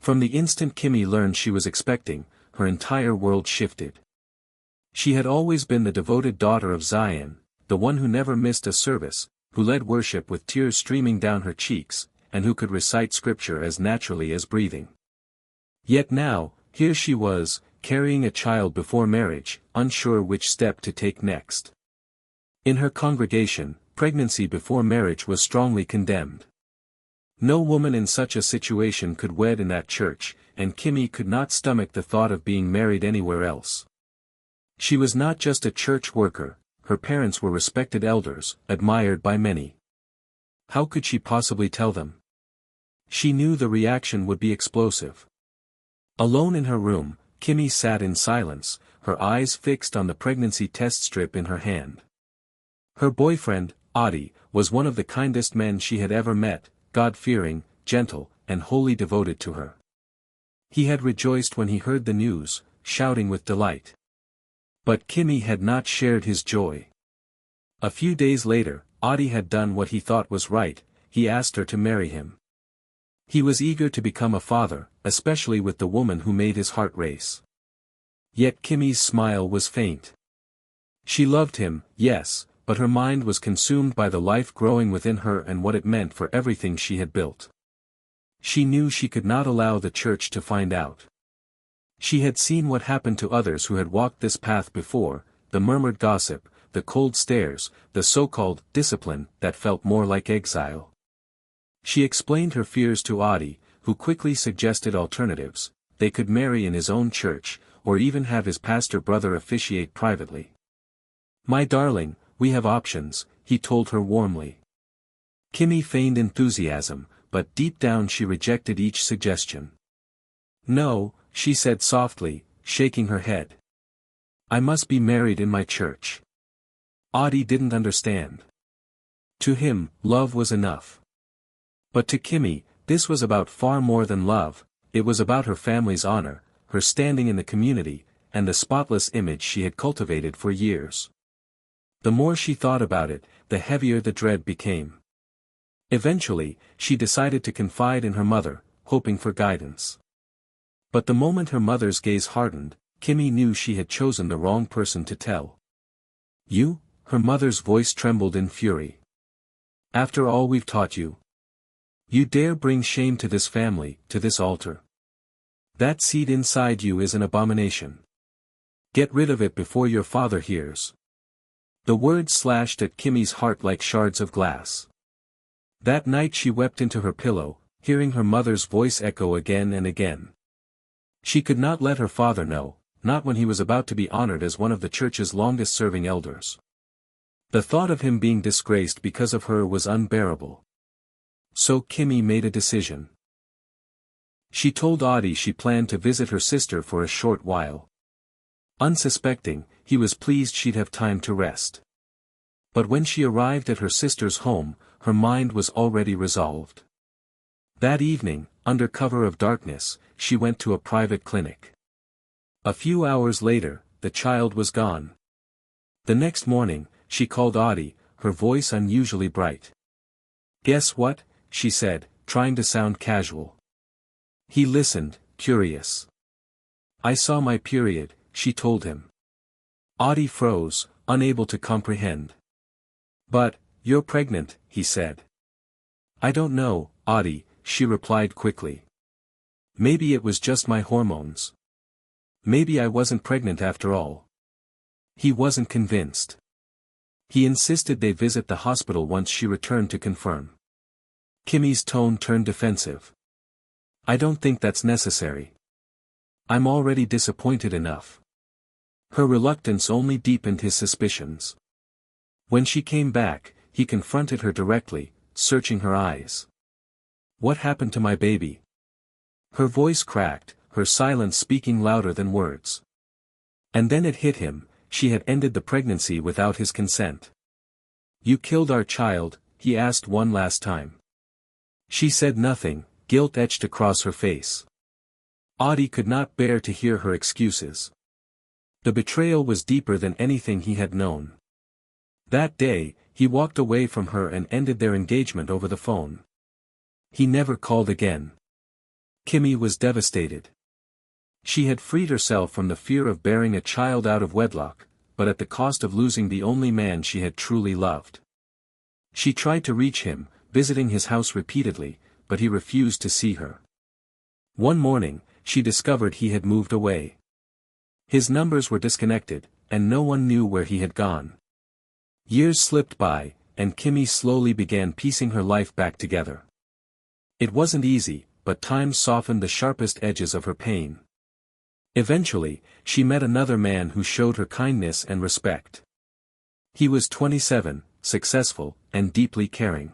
From the instant Kimmy learned she was expecting, her entire world shifted. She had always been the devoted daughter of Zion, the one who never missed a service, who led worship with tears streaming down her cheeks, and who could recite scripture as naturally as breathing. Yet now, here she was, carrying a child before marriage, unsure which step to take next. In her congregation, pregnancy before marriage was strongly condemned. No woman in such a situation could wed in that church, and Kimmy could not stomach the thought of being married anywhere else. She was not just a church worker, her parents were respected elders, admired by many. How could she possibly tell them? She knew the reaction would be explosive. Alone in her room, Kimmy sat in silence, her eyes fixed on the pregnancy test strip in her hand. Her boyfriend, Adi, was one of the kindest men she had ever met, God-fearing, gentle, and wholly devoted to her. He had rejoiced when he heard the news, shouting with delight. But Kimmy had not shared his joy. A few days later, Adi had done what he thought was right, he asked her to marry him. He was eager to become a father, especially with the woman who made his heart race. Yet Kimmy's smile was faint. She loved him, yes, but her mind was consumed by the life growing within her and what it meant for everything she had built. She knew she could not allow the church to find out. She had seen what happened to others who had walked this path before, the murmured gossip, the cold stares, the so-called discipline that felt more like exile. She explained her fears to Adi, who quickly suggested alternatives. They could marry in his own church, or even have his pastor brother officiate privately. "My darling, we have options," he told her warmly. Kimmy feigned enthusiasm, but deep down she rejected each suggestion. "No," she said softly, shaking her head. "I must be married in my church." Adi didn't understand. To him, love was enough. But to Kimmy, this was about far more than love, it was about her family's honor, her standing in the community, and the spotless image she had cultivated for years. The more she thought about it, the heavier the dread became. Eventually, she decided to confide in her mother, hoping for guidance. But the moment her mother's gaze hardened, Kimmy knew she had chosen the wrong person to tell. "You?" Her mother's voice trembled in fury. "After all we've taught you? You dare bring shame to this family, to this altar? That seed inside you is an abomination. Get rid of it before your father hears." The words slashed at Kimmy's heart like shards of glass. That night she wept into her pillow, hearing her mother's voice echo again and again. She could not let her father know, not when he was about to be honored as one of the church's longest-serving elders. The thought of him being disgraced because of her was unbearable. So Kimmy made a decision. She told Adi she planned to visit her sister for a short while. Unsuspecting, he was pleased she'd have time to rest. But when she arrived at her sister's home, her mind was already resolved. That evening, under cover of darkness, she went to a private clinic. A few hours later, the child was gone. The next morning, she called Adi, her voice unusually bright. "Guess what?" she said, trying to sound casual. He listened, curious. "I saw my period," she told him. Adi froze, unable to comprehend. "But, you're pregnant," he said. "I don't know, Adi," she replied quickly. "Maybe it was just my hormones. Maybe I wasn't pregnant after all." He wasn't convinced. He insisted they visit the hospital once she returned to confirm. Kimmy's tone turned defensive. "I don't think that's necessary. I'm already disappointed enough." Her reluctance only deepened his suspicions. When she came back, he confronted her directly, searching her eyes. "What happened to my baby?" Her voice cracked, her silence speaking louder than words. And then it hit him, she had ended the pregnancy without his consent. "You killed our child?" he asked one last time. She said nothing, guilt etched across her face. Adi could not bear to hear her excuses. The betrayal was deeper than anything he had known. That day, he walked away from her and ended their engagement over the phone. He never called again. Kimmy was devastated. She had freed herself from the fear of bearing a child out of wedlock, but at the cost of losing the only man she had truly loved. She tried to reach him, visiting his house repeatedly, but he refused to see her. One morning, she discovered he had moved away. His numbers were disconnected, and no one knew where he had gone. Years slipped by, and Kimmy slowly began piecing her life back together. It wasn't easy, but time softened the sharpest edges of her pain. Eventually, she met another man who showed her kindness and respect. He was 27, successful, and deeply caring.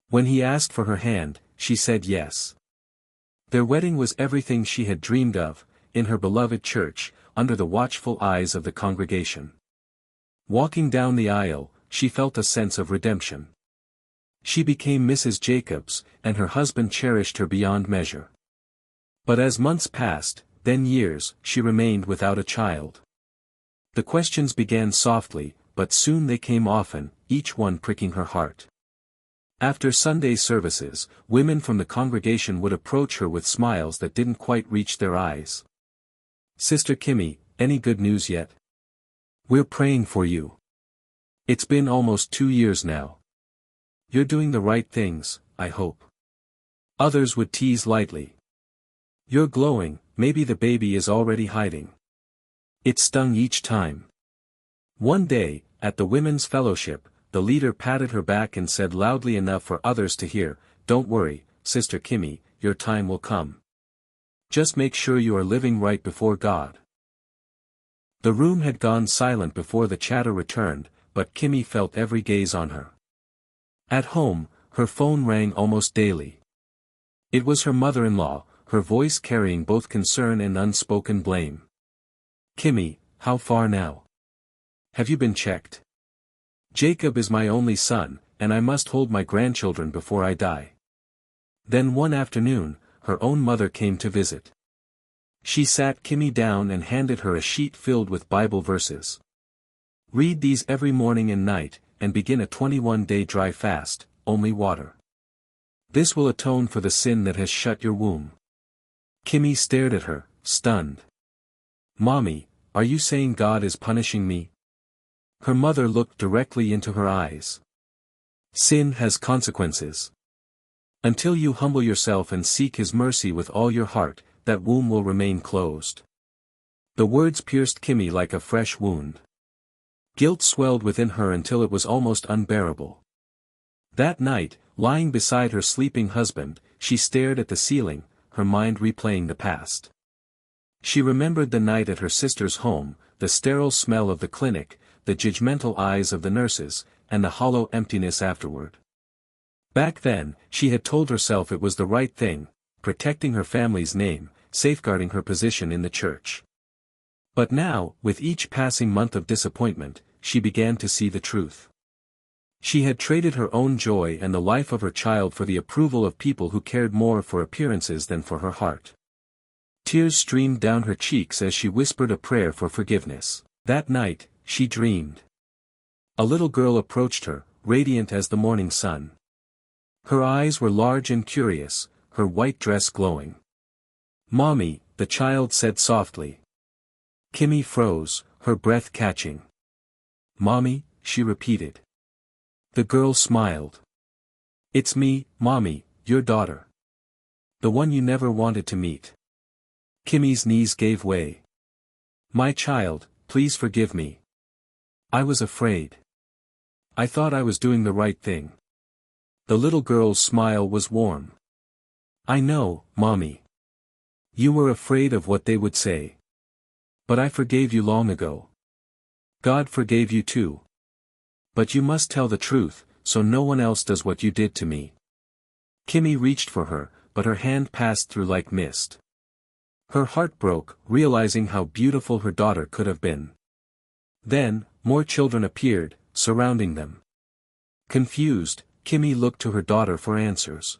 When he asked for her hand, she said yes. Their wedding was everything she had dreamed of, in her beloved church, under the watchful eyes of the congregation. Walking down the aisle, she felt a sense of redemption. She became Mrs. Jacobs, and her husband cherished her beyond measure. But as months passed, then years, she remained without a child. The questions began softly, but soon they came often, each one pricking her heart. After Sunday services, women from the congregation would approach her with smiles that didn't quite reach their eyes. "Sister Kimmy, any good news yet? We're praying for you. It's been almost 2 years now. You're doing the right things, I hope." Others would tease lightly. "You're glowing, maybe the baby is already hiding." It stung each time. One day, at the women's fellowship, the leader patted her back and said loudly enough for others to hear, "Don't worry, Sister Kimmy, your time will come. Just make sure you are living right before God." The room had gone silent before the chatter returned, but Kimmy felt every gaze on her. At home, her phone rang almost daily. It was her mother-in-law, her voice carrying both concern and unspoken blame. "Kimmy, how far now? Have you been checked? Jacob is my only son, and I must hold my grandchildren before I die." Then one afternoon, her own mother came to visit. She sat Kimmy down and handed her a sheet filled with Bible verses. "Read these every morning and night, and begin a 21-day dry fast, only water. This will atone for the sin that has shut your womb." Kimmy stared at her, stunned. "Mommy, are you saying God is punishing me?" Her mother looked directly into her eyes. "Sin has consequences. Until you humble yourself and seek His mercy with all your heart, that womb will remain closed." The words pierced Kimmy like a fresh wound. Guilt swelled within her until it was almost unbearable. That night, lying beside her sleeping husband, she stared at the ceiling, her mind replaying the past. She remembered the night at her sister's home, the sterile smell of the clinic, the judgmental eyes of the nurses, and the hollow emptiness afterward. Back then, she had told herself it was the right thing, protecting her family's name, safeguarding her position in the church. But now, with each passing month of disappointment, she began to see the truth. She had traded her own joy and the life of her child for the approval of people who cared more for appearances than for her heart. Tears streamed down her cheeks as she whispered a prayer for forgiveness. That night, she dreamed. A little girl approached her, radiant as the morning sun. Her eyes were large and curious, her white dress glowing. "Mommy," the child said softly. Kimmy froze, her breath catching. "Mommy," she repeated. The girl smiled. "It's me, Mommy, your daughter. The one you never wanted to meet." Kimmy's knees gave way. "My child, please forgive me. I was afraid. I thought I was doing the right thing." The little girl's smile was warm. "I know, Mommy. You were afraid of what they would say. But I forgave you long ago. God forgave you too. But you must tell the truth, so no one else does what you did to me." Kimmy reached for her, but her hand passed through like mist. Her heart broke, realizing how beautiful her daughter could have been. Then, more children appeared, surrounding them. Confused, Kimmy looked to her daughter for answers.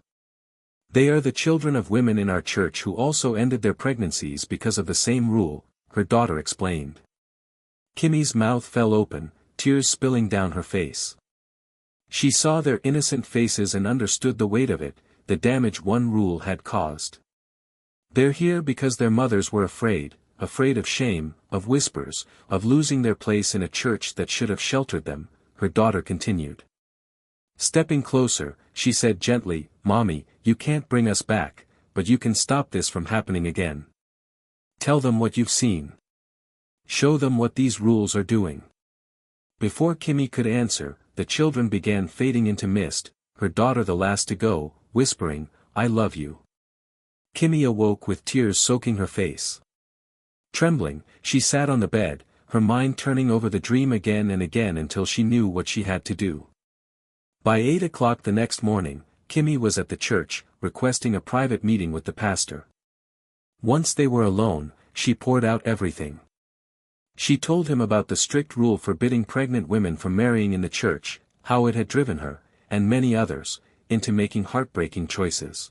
"They are the children of women in our church who also ended their pregnancies because of the same rule," her daughter explained. Kimmy's mouth fell open, tears spilling down her face. She saw their innocent faces and understood the weight of it, the damage one rule had caused. They're here because their mothers were afraid of shame, of whispers, of losing their place in a church that should have sheltered them," her daughter continued. Stepping closer, she said gently, "Mommy, you can't bring us back, but you can stop this from happening again. Tell them what you've seen. Show them what these rules are doing." Before Kimmy could answer, the children began fading into mist, her daughter the last to go, whispering, "I love you." Kimmy awoke with tears soaking her face. Trembling, she sat on the bed, her mind turning over the dream again and again until she knew what she had to do. By 8 o'clock the next morning, Kimmy was at the church, requesting a private meeting with the pastor. Once they were alone, she poured out everything. She told him about the strict rule forbidding pregnant women from marrying in the church, how it had driven her, and many others, into making heartbreaking choices.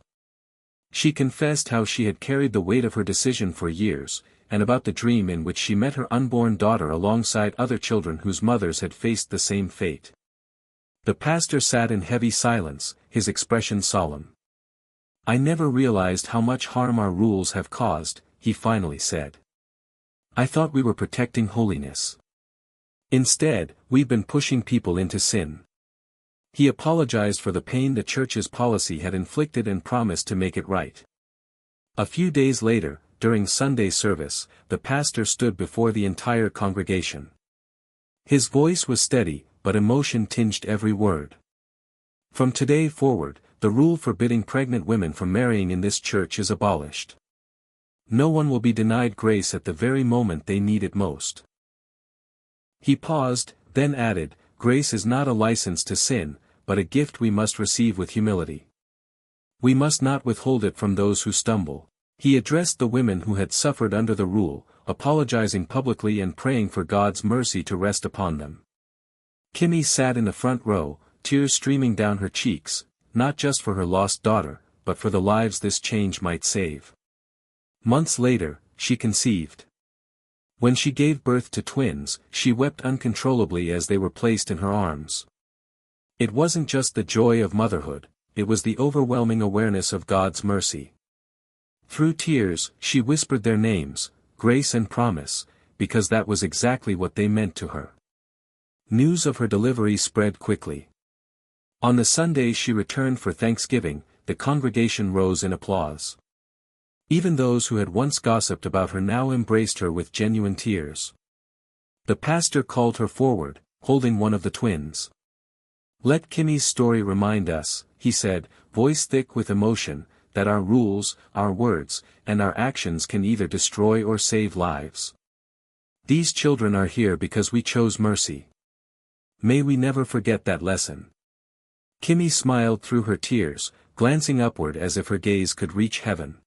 She confessed how she had carried the weight of her decision for years, and about the dream in which she met her unborn daughter alongside other children whose mothers had faced the same fate. The pastor sat in heavy silence, his expression solemn. "I never realized how much harm our rules have caused," he finally said. "I thought we were protecting holiness. Instead, we've been pushing people into sin." He apologized for the pain the church's policy had inflicted and promised to make it right. A few days later, during Sunday service, the pastor stood before the entire congregation. His voice was steady, but emotion tinged every word. "From today forward, the rule forbidding pregnant women from marrying in this church is abolished. No one will be denied grace at the very moment they need it most." He paused, then added, "Grace is not a license to sin, but a gift we must receive with humility. We must not withhold it from those who stumble." He addressed the women who had suffered under the rule, apologizing publicly and praying for God's mercy to rest upon them. Kimmy sat in the front row, tears streaming down her cheeks, not just for her lost daughter, but for the lives this change might save. Months later, she conceived. When she gave birth to twins, she wept uncontrollably as they were placed in her arms. It wasn't just the joy of motherhood, it was the overwhelming awareness of God's mercy. Through tears, she whispered their names, Grace and Promise, because that was exactly what they meant to her. News of her delivery spread quickly. On the Sunday she returned for Thanksgiving, the congregation rose in applause. Even those who had once gossiped about her now embraced her with genuine tears. The pastor called her forward, holding one of the twins. "Let Kimmy's story remind us," he said, voice thick with emotion, "that our rules, our words, and our actions can either destroy or save lives. These children are here because we chose mercy. May we never forget that lesson." Kimmy smiled through her tears, glancing upward as if her gaze could reach heaven.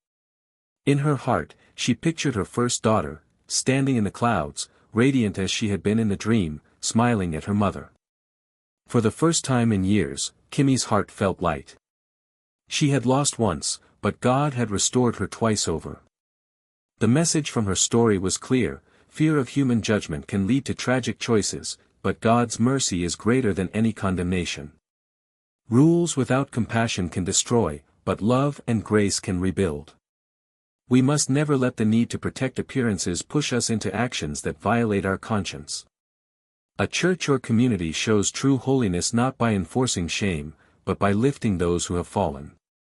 In her heart, she pictured her first daughter, standing in the clouds, radiant as she had been in the dream, smiling at her mother. For the first time in years, Kimmy's heart felt light. She had lost once, but God had restored her twice over. The message from her story was clear: fear of human judgment can lead to tragic choices, but God's mercy is greater than any condemnation. Rules without compassion can destroy, but love and grace can rebuild. We must never let the need to protect appearances push us into actions that violate our conscience. A church or community shows true holiness not by enforcing shame, but by lifting those who have fallen.